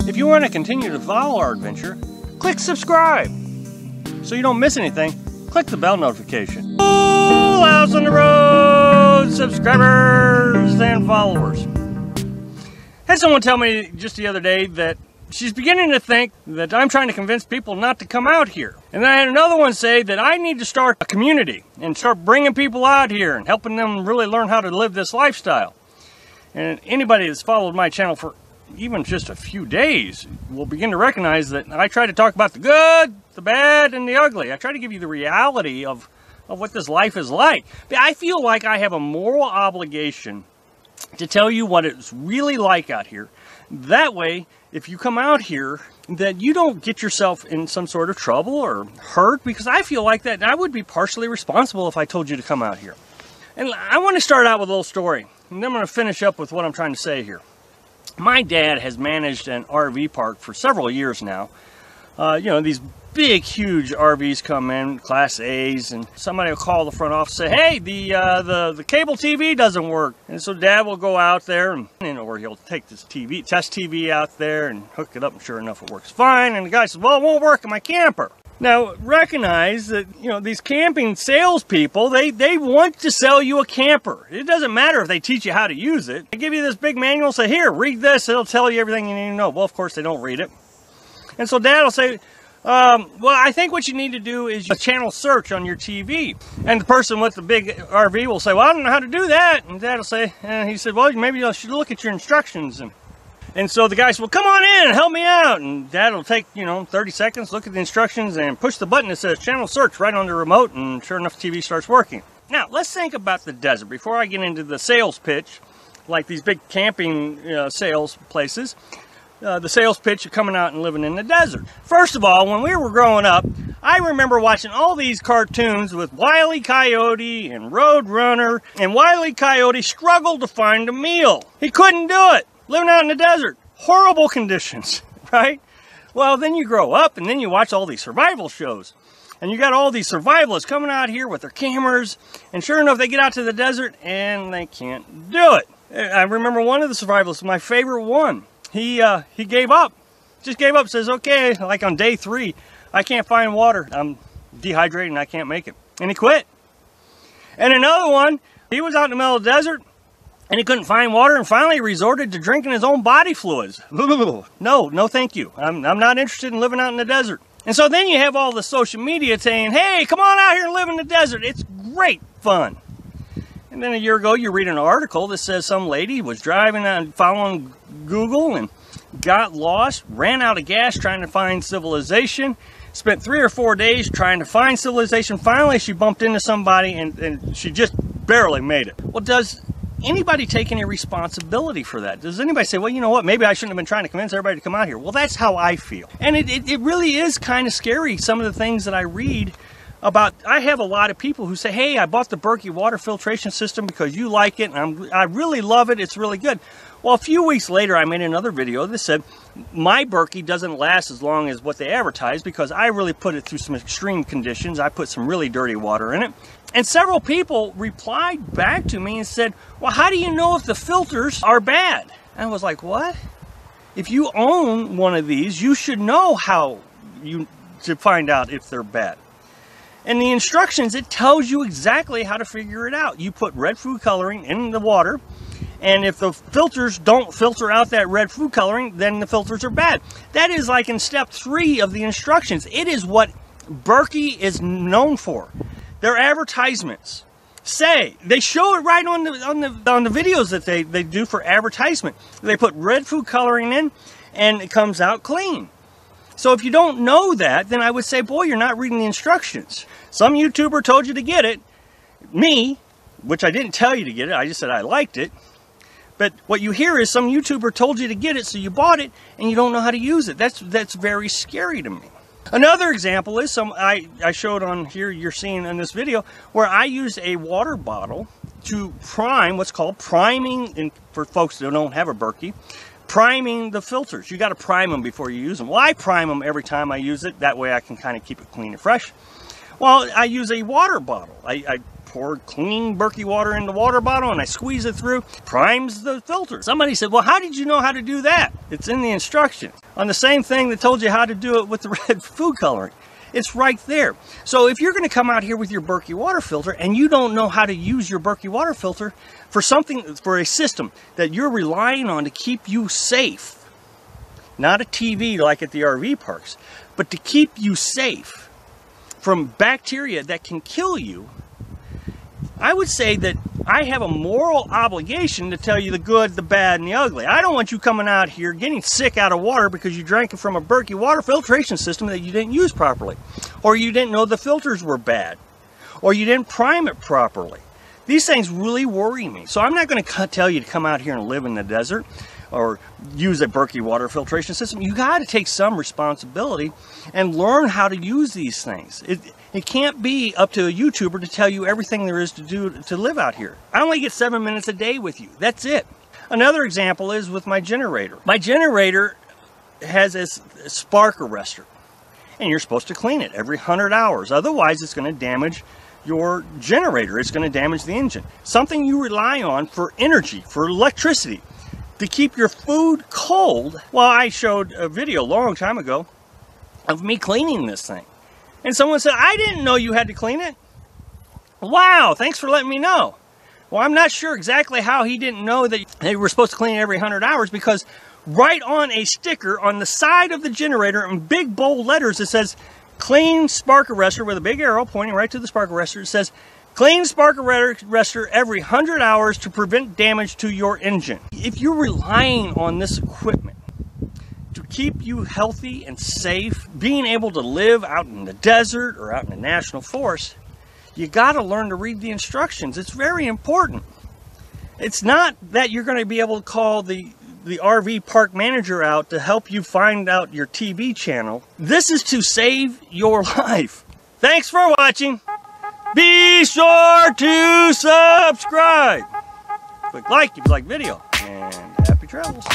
If you want to continue to follow our adventure, click subscribe. So you don't miss anything, click the bell notification. Full House on the Road subscribers and followers. Had someone tell me just the other day that she's beginning to think that I'm trying to convince people not to come out here. And then I had another one say that I need to start a community and start bringing people out here and helping them really learn how to live this lifestyle. And anybody that's followed my channel for even just a few days will begin to recognize that I try to talk about the good, the bad, and the ugly. I try to give you the reality of what this life is like. But I feel like I have a moral obligation to tell you what it's really like out here. That way, if you come out here, that you don't get yourself in some sort of trouble or hurt, because I feel like that I would be partially responsible if I told you to come out here. And I want to start out with a little story, and then I'm going to finish up with what I'm trying to say here. My dad has managed an RV park for several years now. You know, these big, huge RVs come in, Class A's, and somebody will call the front office and say, hey, the cable TV doesn't work. And so Dad will go out there, and or he'll take this test TV out there and hook it up, and sure enough, it works fine. And the guy says, well, it won't work in my camper. Now, recognize that, you know, these camping salespeople, they want to sell you a camper. It doesn't matter if they teach you how to use it. They give you this big manual, say, here, read this, it'll tell you everything you need to know. Well, of course, they don't read it. And so Dad will say, well, I think what you need to do is a channel search on your TV. And the person with the big RV will say, well, I don't know how to do that. And Dad will say, he said, well, maybe you should look at your instructions. And so the guy said, well, come on in and help me out. And Dad will take, 30 seconds, look at the instructions, and push the button that says channel search right on the remote, and sure enough, the TV starts working. Now, let's think about the desert. Before I get into the sales pitch, like these big camping sales places, the sales pitch of coming out and living in the desert. First of all, when we were growing up, I remember watching all these cartoons with Wile E. Coyote and Roadrunner, and Wile E. Coyote struggled to find a meal. He couldn't do it. Living out in the desert. Horrible conditions, right? Well, then you grow up and then you watch all these survival shows. And you got all these survivalists coming out here with their cameras, and sure enough, they get out to the desert and they can't do it. I remember one of the survivalists, my favorite one. He gave up, just gave up, says, okay, like on day 3, I can't find water. I'm dehydrated and I can't make it. And he quit. And another one, he was out in the middle of the desert and he couldn't find water and finally resorted to drinking his own body fluids. No, thank you. I'm not interested in living out in the desert. And so then you have all the social media saying, hey, come on out here and live in the desert. It's great fun. And then a year ago, you read an article that says some lady was driving and following Google and got lost, ran out of gas trying to find civilization, spent 3 or 4 days trying to find civilization. Finally, she bumped into somebody and she just barely made it. Well, does anybody take any responsibility for that? Does anybody say, well, you know what, maybe I shouldn't have been trying to convince everybody to come out here? Well, that's how I feel. And it really is kind of scary, some of the things that I read about. I have a lot of people who say, hey, I bought the Berkey water filtration system because you like it, and I really love it, it's really good. Well, a few weeks later, I made another video that said, my Berkey doesn't last as long as what they advertise because I really put it through some extreme conditions. I put some really dirty water in it. And several people replied back to me and said, well, how do you know if the filters are bad? And I was like, what? If you own one of these, you should know how to find out if they're bad. And the instructions, it tells you exactly how to figure it out. You put red food coloring in the water, and if the filters don't filter out that red food coloring, then the filters are bad. That is like in step 3 of the instructions. It is what Berkey is known for. Their advertisements say, they show it right on the videos that they do for advertisement. They put red food coloring in, and it comes out clean. So if you don't know that, then I would say, boy, you're not reading the instructions. Some YouTuber told you to get it. Me, which I didn't tell you to get it, I just said I liked it. But what you hear is some YouTuber told you to get it, so you bought it, and you don't know how to use it. That's very scary to me. Another example is I showed on here, you're seeing in this video, where I used a water bottle to prime, what's called priming, and for folks that don't have a Berkey, priming the filters. You got to prime them before you use them. Well, I prime them every time I use it. That way I can kind of keep it clean and fresh. Well, I use a water bottle. I pour clean murky water in the water bottle and I squeeze it through, primes the filter. Somebody said, well, how did you know how to do that? It's in the instructions. On the same thing that told you how to do it with the red food coloring. It's right there. So if you're going to come out here with your Berkey water filter and you don't know how to use your Berkey water filter for a system that you're relying on to keep you safe, not a TV like at the RV parks, but to keep you safe from bacteria that can kill you, I would say that I have a moral obligation to tell you the good, the bad, and the ugly. I don't want you coming out here getting sick out of water because you drank it from a Berkey water filtration system that you didn't use properly, or you didn't know the filters were bad, or you didn't prime it properly. These things really worry me. So I'm not going to tell you to come out here and live in the desert or use a Berkey water filtration system. You got to take some responsibility and learn how to use these things. It can't be up to a YouTuber to tell you everything there is to do to live out here. I only get 7 minutes a day with you. That's it. Another example is with my generator. My generator has a spark arrestor, and you're supposed to clean it every 100 hours. Otherwise, it's going to damage your generator. It's going to damage the engine. Something you rely on for energy, for electricity, to keep your food cold. Well, I showed a video a long time ago of me cleaning this thing. And someone said, I didn't know you had to clean it. Wow, thanks for letting me know. Well, I'm not sure exactly how he didn't know that they were supposed to clean it every 100 hours, because right on a sticker on the side of the generator in big bold letters, it says, clean spark arrestor, with a big arrow pointing right to the spark arrestor. It says, clean spark arrestor every 100 hours to prevent damage to your engine. If you're relying on this equipment to keep you healthy and safe, being able to live out in the desert or out in the national forest, you got to learn to read the instructions. It's very important. It's not that you're going to be able to call the RV park manager out to help you find out your TV channel. This is to save your life. Thanks for watching. Be sure to subscribe. Click like if you like video, and happy travels.